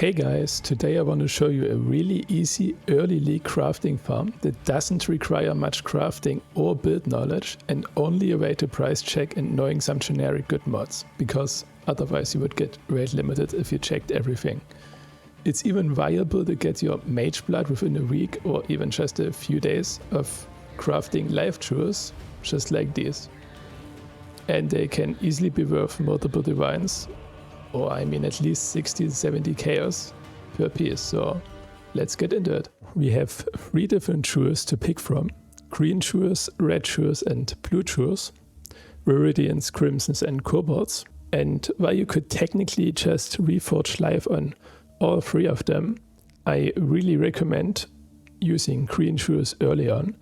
Hey guys, today I want to show you a really easy early league crafting farm that doesn't require much crafting or build knowledge and only a way to price check and knowing some generic good mods, because otherwise you would get rate limited if you checked everything. It's even viable to get your mage blood within a week or even just a few days of crafting live jewels, just like these. And they can easily be worth multiple divines, or I mean at least 60 to 70 chaos per piece, so let's get into it. We have 3 different jewels to pick from: green jewels, red jewels and blue jewels, Viridians, crimsons and cobalts. And while you could technically just reforge live on all 3 of them, I really recommend using green jewels early on,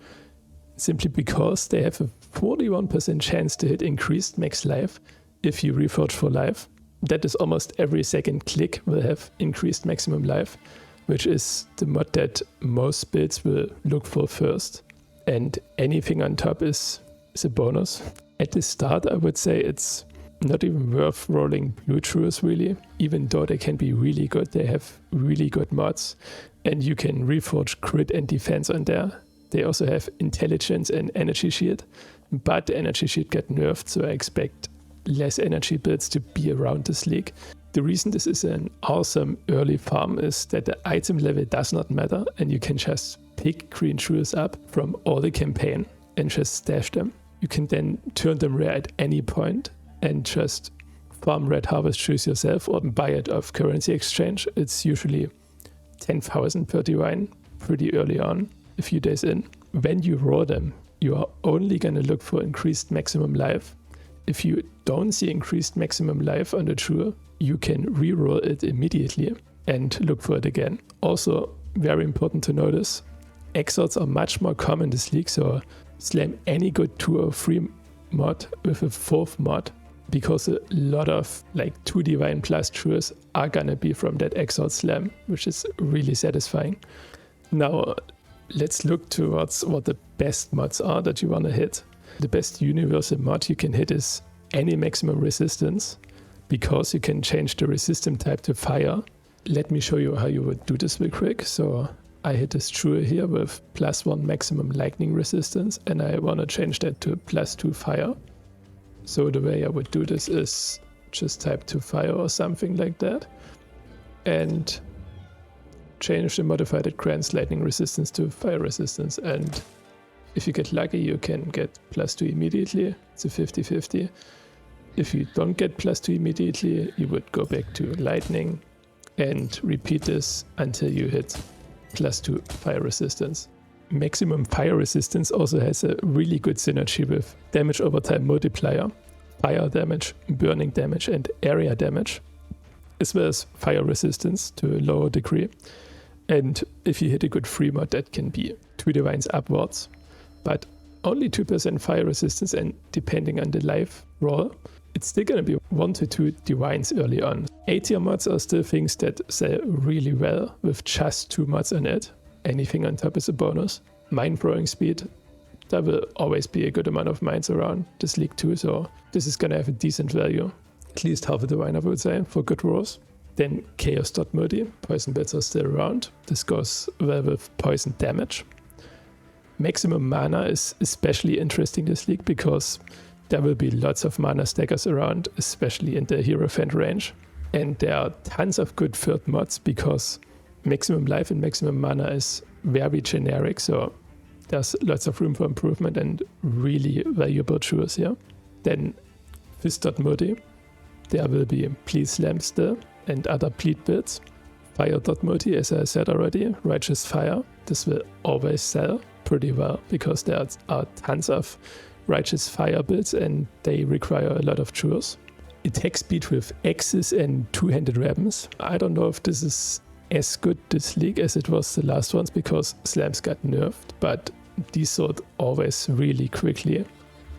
simply because they have a 41% chance to hit increased max life if you reforge for life. That is almost every second click will have increased maximum life, which is the mod that most builds will look for first. And anything on top is a bonus. At the start, I would say it's not even worth rolling blue jewels really, even though they can be really good. They have really good mods and you can reforge crit and defense on there. They also have intelligence and energy shield, but the energy shield got nerfed, so I expect less energy builds to be around this league. The reason this is an awesome early farm is that the item level does not matter and you can just pick green jewels up from all the campaign and just stash them. You can then turn them rare at any point and just farm red harvest jewels yourself or buy it off currency exchange. It's usually 10,000 per divine pretty early on, a few days in. When you roll them, you are only going to look for increased maximum life. If you don't see increased maximum life on the jewel, you can reroll it immediately and look for it again. Also, very important to notice, exiles are much more common in this league, so slam any good 2 or 3 mod with a 4th mod, because a lot of like 2 divine plus jewels are gonna be from that exile slam, which is really satisfying. Now, let's look towards what the best mods are that you want to hit. The best universal mod you can hit is any maximum resistance, because you can change the resistance type to fire. Let me show you how you would do this real quick. So I hit this jewel here with +1 maximum lightning resistance and I want to change that to +2 fire. So the way I would do this is just type to fire or something like that and change the modifier that grants lightning resistance to fire resistance. And if you get lucky, you can get +2 immediately. It's a 50-50. If you don't get +2 immediately, you would go back to lightning and repeat this until you hit +2 fire resistance. Maximum fire resistance also has a really good synergy with damage over time multiplier, fire damage, burning damage and area damage, as well as fire resistance to a lower degree. And if you hit a good 3 mod, that can be 2 divines upwards, but only 2% fire resistance, and depending on the life roll, it's still going to be 1 to 2 divines early on. A-tier mods are still things that sell really well with just 2 mods on it. Anything on top is a bonus. Mine throwing speed, there will always be a good amount of mines around this league too, so this is going to have a decent value. At least half a divine, I would say, for good rolls. Then chaos.multi, poison bits are still around. This goes well with poison damage. Maximum mana is especially interesting this league because there will be lots of mana stackers around, especially in the Hierophant range. And there are tons of good 3rd mods because maximum life and maximum mana is very generic, so there's lots of room for improvement and really valuable jewels here. Then fist.multi, there will be please slam still and other pleat builds. Fire.multi, as I said already, righteous fire, this will always sell pretty well because there are tons of righteous fire builds and they require a lot of jewels. Attack speed with axes and 2-handed weapons. I don't know if this is as good this league as it was the last ones because slams got nerfed, but these sold always really quickly.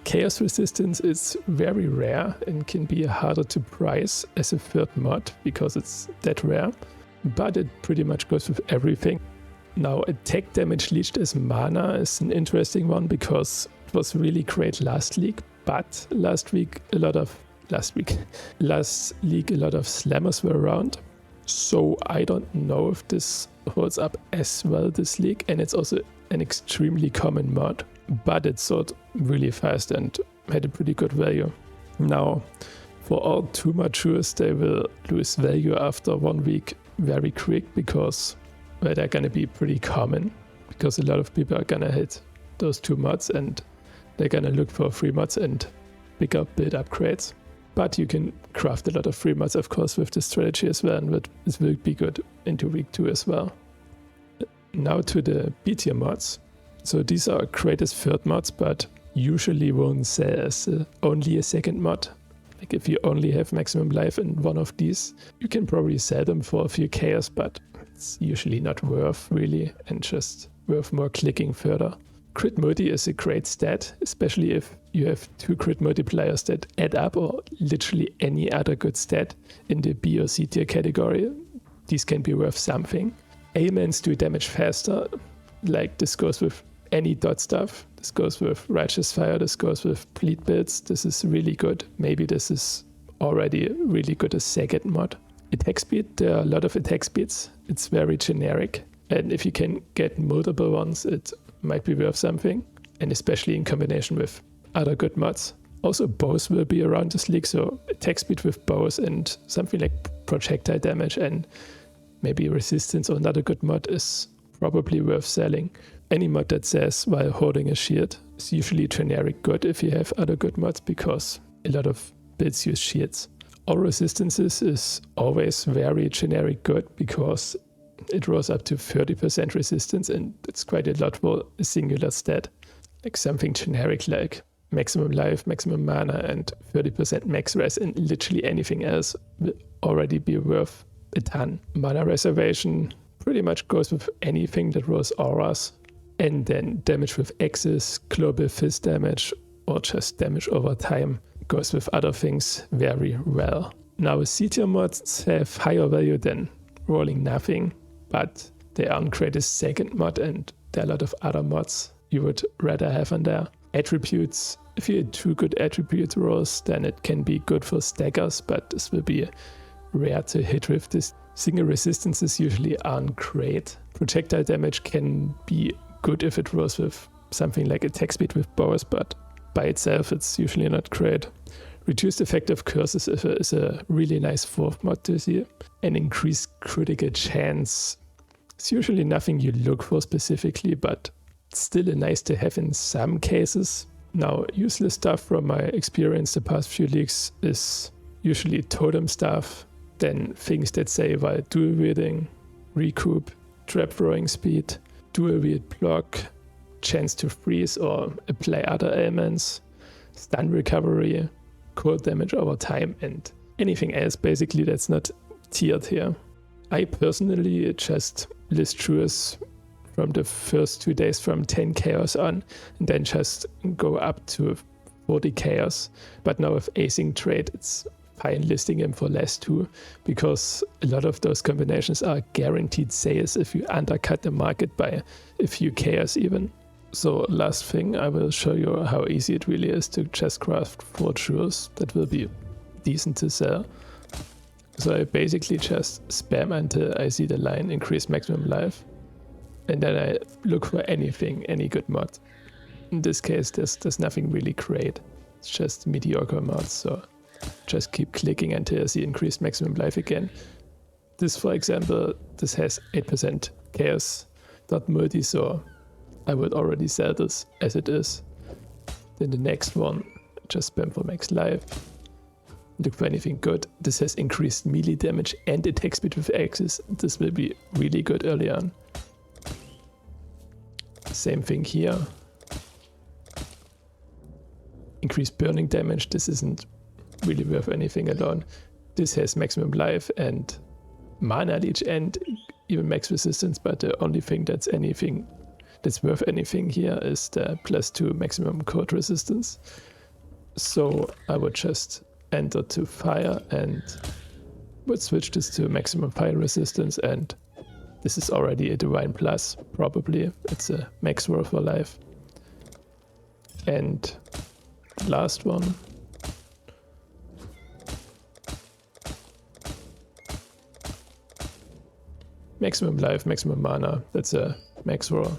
Chaos resistance is very rare and can be harder to price as a 3rd mod because it's that rare, but it pretty much goes with everything. Now, attack damage leached as mana is an interesting one because it was really great last league, but last league a lot of slammers were around So I don't know if this holds up as well this league, and it's also an extremely common mod, but it sold really fast and had a pretty good value. Now, for all too matures, they will lose value after 1 week very quick because they're gonna be pretty common, because a lot of people are gonna hit those 2 mods and they're gonna look for free mods and pick up build upgrades. But you can craft a lot of free mods, of course, with this strategy as well, and it will be good into week 2 as well. Now to the B tier mods. So these are great as 3rd mods, but usually won't sell as only a 2nd mod. Like if you only have maximum life in one of these, you can probably sell them for a few chaos, but it's usually not worth really, and just worth more clicking further. Crit multi is a great stat, especially if you have 2 crit multipliers that add up, or literally any other good stat in the B or C tier category. These can be worth something. Ailments do damage faster, like this goes with any dot stuff. This goes with Righteous Fire, this goes with Bleed builds. This is really good. Maybe this is already really good as 2nd mod. Attack speed, there are a lot of attack speeds. It's very generic, and if you can get multiple ones, it might be worth something, and especially in combination with other good mods. Also, bows will be around this league, so attack speed with bows and something like projectile damage and maybe resistance or another good mod is probably worth selling. Any mod that says while holding a shield is usually generic good if you have other good mods, because a lot of builds use shields. All resistances is always very generic good, because it rose up to 30% resistance, and it's quite a lot for a singular stat. Like something generic like maximum life, maximum mana, and 30% max res, and literally anything else will already be worth a ton. Mana reservation pretty much goes with anything that rolls auras, and then damage with Axes, global fist damage, or just damage over time goes with other things very well. Now C tier mods have higher value than rolling nothing, but they aren't great as 2nd mod, and there are a lot of other mods you would rather have on there. Attributes, if you had 2 good attribute rolls, then it can be good for stackers, but this will be rare to hit with this. Single resistances usually aren't great. Projectile damage can be good if it rolls with something like attack speed with bows, but by itself it's usually not great. Reduced effective curses is a really nice 4th mod to see. And increased critical chance. It's usually nothing you look for specifically, but it's still a nice to have in some cases. Now, useless stuff from my experience the past few leagues is usually totem stuff, then things that say while dual wielding, recoup, trap throwing speed, dual wield block, chance to freeze or apply other elements, stun recovery, cold damage over time, and anything else basically that's not tiered here. I personally just list trues from the first 2 days from 10 chaos on, and then just go up to 40 chaos. But now with async trade, it's fine listing him for less too, because a lot of those combinations are guaranteed sales if you undercut the market by a few chaos even. So last thing, I will show you how easy it really is to just craft 4 jewels that will be decent to sell. So I basically just spam until I see the line increase maximum life, and then I look for anything, any good mod. In this case there's nothing really great, it's just mediocre mods, so just keep clicking until I see increased maximum life again. This, for example, this has 8% chaos dot multi, so I would already sell this as it is. Then the next one, just spam for max life. Look for anything good. This has increased melee damage and attack speed with axes. This will be really good early on. Same thing here. Increased burning damage. This isn't really worth anything alone. This has maximum life and mana leech and even max resistance, but the only thing that's worth anything here is the +2 maximum cold resistance. So I would just enter to fire and would switch this to maximum fire resistance, and this is already a divine plus, probably. It's a max roll for life. And last one. maximum life, maximum mana. That's a max roll.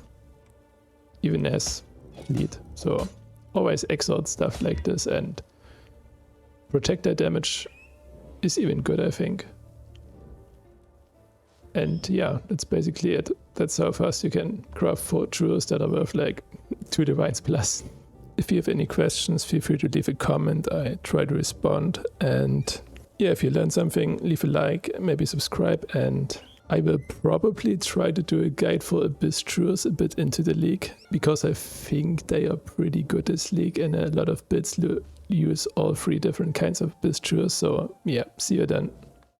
Even as lead. So always exalt stuff like this, and projectile damage is even good, I think. And yeah, that's basically it. That's how fast you can craft 4 jewels that are worth like 2 divines plus. If you have any questions, feel free to leave a comment. I try to respond. And yeah, if you learned something, leave a like, maybe subscribe, and I will probably try to do a guide for Abyss Jewels a bit into the league, because I think they are pretty good this league, and a lot of builds use all 3 different kinds of Abyss Jewels. So yeah, see you then.